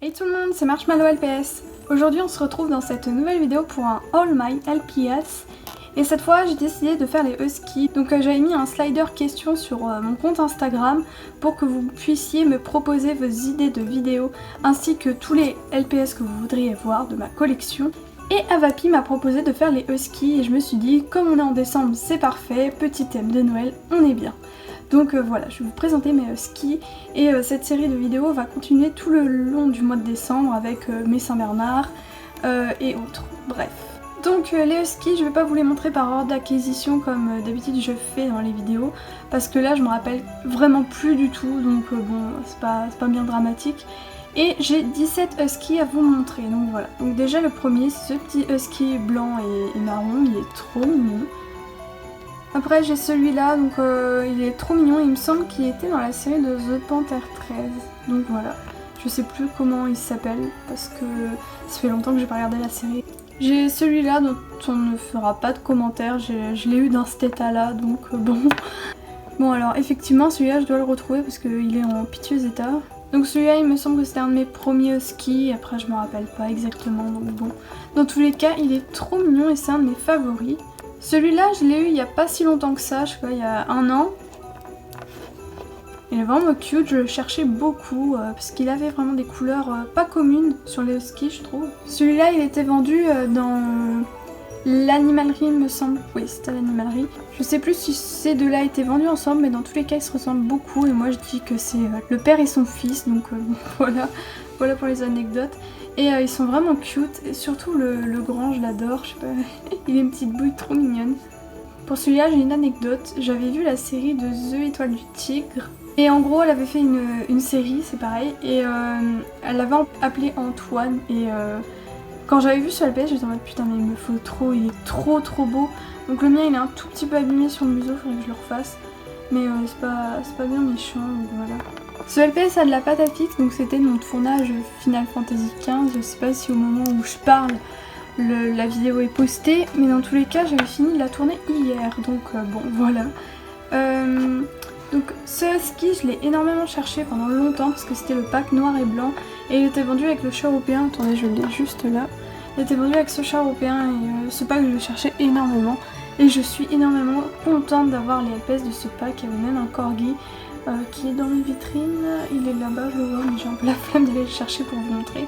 Hey tout le monde, c'est Marshmallow LPS. Aujourd'hui on se retrouve dans cette nouvelle vidéo pour un All My LPS. Et cette fois j'ai décidé de faire les Huskies. Donc j'avais mis un slider question sur mon compte Instagram pour que vous puissiez me proposer vos idées de vidéos ainsi que tous les LPS que vous voudriez voir de ma collection. Et Avapi m'a proposé de faire les Huskies et je me suis dit comme on est en décembre c'est parfait, petit thème de Noël, on est bien. Donc voilà, je vais vous présenter mes Huskies et cette série de vidéos va continuer tout le long du mois de décembre avec mes Saint-Bernard et autres, bref. Donc les Huskies, je vais pas vous les montrer par ordre d'acquisition comme d'habitude je fais dans les vidéos parce que là je me rappelle vraiment plus du tout, donc bon, c'est pas bien dramatique. Et j'ai 17 Huskies à vous montrer, donc voilà. Donc déjà le premier, c'est ce petit Husky blanc et marron, il est trop mignon. Après j'ai celui-là, donc il est trop mignon, il me semble qu'il était dans la série de The Panther 13. Donc voilà, je sais plus comment il s'appelle parce que ça fait longtemps que j'ai pas regardé la série. J'ai celui-là dont on ne fera pas de commentaires, je l'ai eu dans cet état-là, donc bon. Bon alors effectivement celui-là je dois le retrouver parce qu'il est en piteux état. Donc celui-là il me semble que c'était un de mes premiers Huskies, après je me rappelle pas exactement, donc bon. Dans tous les cas il est trop mignon et c'est un de mes favoris. Celui-là, je l'ai eu il y a pas si longtemps que ça, je sais pas, il y a un an. Il est vraiment cute, je le cherchais beaucoup parce qu'il avait vraiment des couleurs pas communes sur les Huskies, je trouve. Celui-là, il était vendu dans l'animalerie, il me semble. Oui, c'était l'animalerie. Je sais plus si ces deux-là étaient vendus ensemble, mais dans tous les cas, ils se ressemblent beaucoup. Et moi, je dis que c'est le père et son fils, donc voilà pour les anecdotes. Et ils sont vraiment cute, et surtout le grand, je l'adore, je sais pas, il a une petite bouille trop mignonne. Pour celui-là, j'ai une anecdote, j'avais vu la série de The Étoile du Tigre, et en gros, elle avait fait une série, c'est pareil, et elle l'avait appelé Antoine, et quand j'avais vu sur LPS, j'étais en mode putain, mais il me faut trop, il est trop beau. Donc le mien, il est un tout petit peu abîmé sur le museau, faudrait que je le refasse, mais c'est pas bien méchant, donc voilà. Ce LPS a de la pâte à fixe, donc c'était mon tournage Final Fantasy XV. Je sais pas si au moment où je parle, la vidéo est postée, mais dans tous les cas, j'avais fini de la tourner hier, donc bon, voilà. Donc ce husky, je l'ai énormément cherché pendant longtemps parce que c'était le pack noir et blanc et il était vendu avec le chat européen. Attendez, je l'ai juste là. Il était vendu avec ce chat européen et ce pack, je le cherchais énormément. Et je suis énormément contente d'avoir les LPS de ce pack. Il y avait même un corgi qui est dans les vitrines. Il est là-bas, je le vois, mais j'ai un peu la flemme d'aller le chercher pour vous montrer.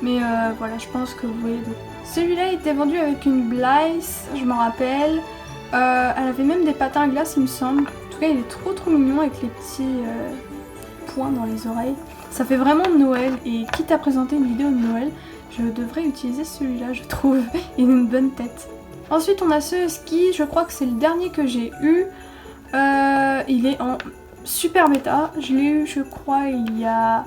Mais voilà, je pense que vous voyez. Celui-là était vendu avec une Blythe, je m'en rappelle. Elle avait même des patins à glace, il me semble. En tout cas, il est trop mignon avec les petits points dans les oreilles. Ça fait vraiment Noël. Et quitte à présenter une vidéo de Noël, je devrais utiliser celui-là, je trouve. Il a une bonne tête. Ensuite, on a ce husky. Je crois que c'est le dernier que j'ai eu. Il est en super bêta. Je l'ai eu, je crois, il y a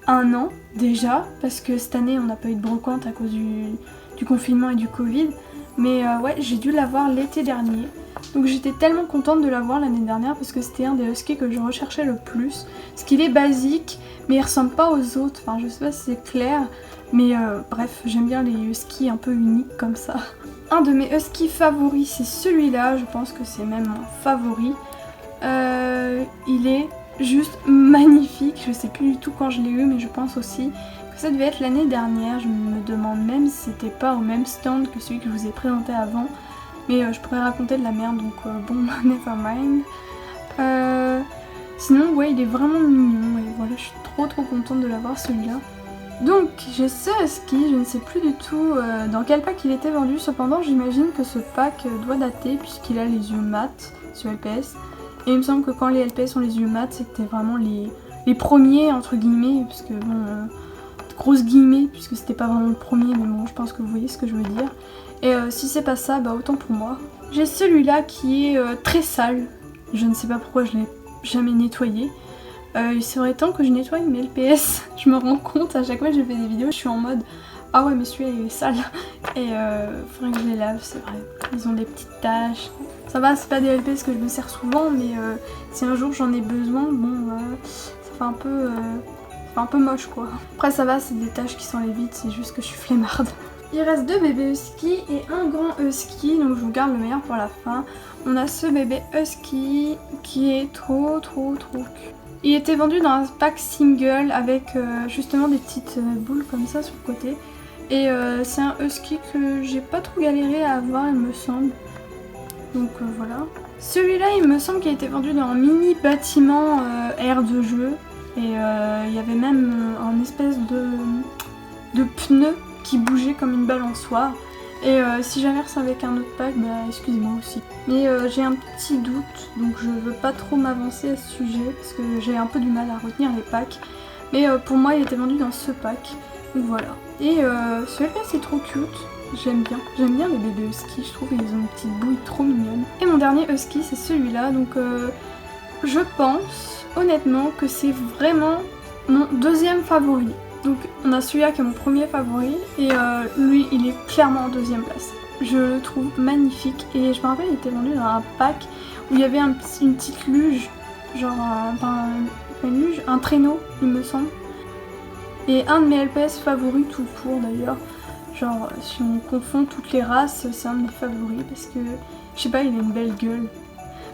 un an déjà. Parce que cette année, on n'a pas eu de brocante à cause du confinement et du Covid. Mais ouais, j'ai dû l'avoir l'été dernier. Donc j'étais tellement contente de l'avoir l'année dernière parce que c'était un des huskies que je recherchais le plus. Parce qu'il est basique, mais il ressemble pas aux autres. Enfin, je sais pas si c'est clair. Mais bref, j'aime bien les huskies un peu uniques comme ça. Un de mes huskies favoris, c'est celui-là. Je pense que c'est même mon favori. Il est juste magnifique. Je sais plus du tout quand je l'ai eu, mais je pense aussi que ça devait être l'année dernière. Je me demande même si c'était pas au même stand que celui que je vous ai présenté avant. Mais je pourrais raconter de la merde, donc bon, never mind. Sinon, ouais, il est vraiment mignon. Et voilà, je suis trop contente de l'avoir celui-là. Donc, j'ai ce husky, je ne sais plus du tout dans quel pack il était vendu. Cependant, j'imagine que ce pack doit dater puisqu'il a les yeux mat sur LPS. Et il me semble que quand les LPS ont les yeux mat, c'était vraiment les premiers, entre guillemets, parce que bon, grosses guillemets, puisque c'était pas vraiment le premier, mais bon, je pense que vous voyez ce que je veux dire. Et si c'est pas ça, bah autant pour moi. J'ai celui-là qui est très sale. Je ne sais pas pourquoi je l'ai jamais nettoyé. Il serait temps que je nettoie mes LPS. Je me rends compte, à chaque fois que je fais des vidéos, je suis en mode ah ouais, mais celui-là il est sale. Et faudrait que je les lave, c'est vrai. Ils ont des petites taches. Ça va, c'est pas des LPS que je me sers souvent, mais si un jour j'en ai besoin, bon, ça fait un peu moche quoi. Après ça va, c'est des taches qui s'enlèvent vite, c'est juste que je suis flemmarde. Il reste deux bébés husky et un grand husky, donc je vous garde le meilleur pour la fin. On a ce bébé husky qui est trop cute. Il était vendu dans un pack single avec justement des petites boules comme ça sur le côté. Et c'est un husky que j'ai pas trop galéré à avoir, il me semble. Donc voilà. Celui-là, il me semble qu'il a été vendu dans un mini bâtiment air de jeu. Et il y avait même un espèce de pneu qui bougeait comme une balançoire. Et si jamais c'est avec un autre pack, bah excusez-moi aussi. Mais j'ai un petit doute, donc je veux pas trop m'avancer à ce sujet parce que j'ai un peu du mal à retenir les packs. Mais pour moi, il était vendu dans ce pack. Donc voilà. Et celui-là, c'est trop cute. J'aime bien les bébés huskies, je trouve qu'ils ont une petite bouille trop mignonne. Et mon dernier husky, c'est celui-là, donc je pense honnêtement que c'est vraiment mon deuxième favori. Donc on a celui-là qui est mon premier favori, et lui il est clairement en deuxième place. Je le trouve magnifique, et je me rappelle il était vendu dans un pack où il y avait une petite luge, genre un traîneau il me semble. Et un de mes LPS favoris tout court d'ailleurs. Genre, si on confond toutes les races, c'est un de mes favoris parce que, je sais pas, il a une belle gueule.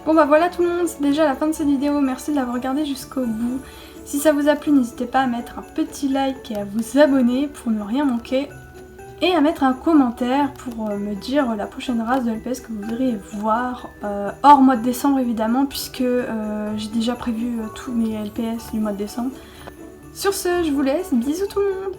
Bon bah voilà tout le monde, c'est déjà la fin de cette vidéo, merci de l'avoir regardé jusqu'au bout. Si ça vous a plu, n'hésitez pas à mettre un petit like et à vous abonner pour ne rien manquer. Et à mettre un commentaire pour me dire la prochaine race de LPS que vous voudriez voir, hors mois de décembre évidemment, puisque j'ai déjà prévu tous mes LPS du mois de décembre. Sur ce, je vous laisse, bisous tout le monde!